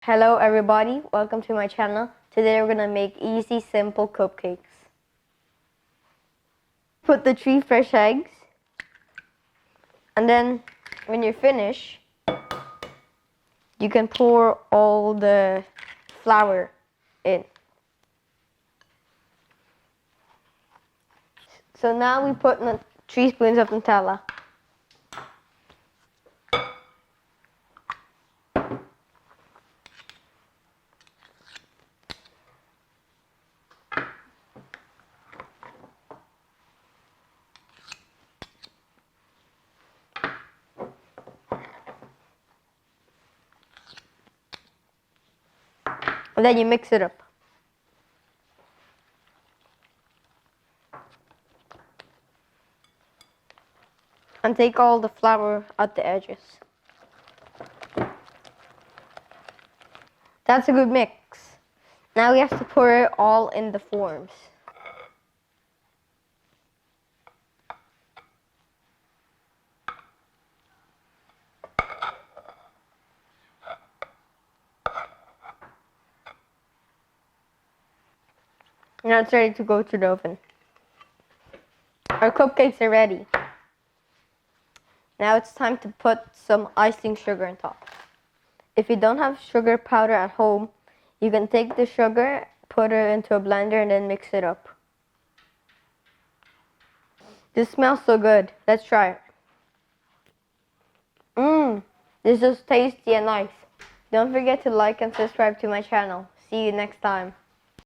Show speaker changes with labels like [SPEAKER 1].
[SPEAKER 1] Hello everybody, welcome to my channel. Today we're gonna make easy, simple cupcakes. Put the 3 fresh eggs, and then when you finish, you can pour all the flour in. So now we put 3 spoons of Nutella. And then you mix it up. And take all the flour at the edges. That's a good mix. Now we have to pour it all in the forms. Now it's ready to go to the oven. Our cupcakes are ready. Now it's time to put some icing sugar on top. If you don't have sugar powder at home, you can take the sugar, put it into a blender, and then mix it up. This smells so good. Let's try it. This is tasty and nice. Don't forget to like and subscribe to my channel. See you next time.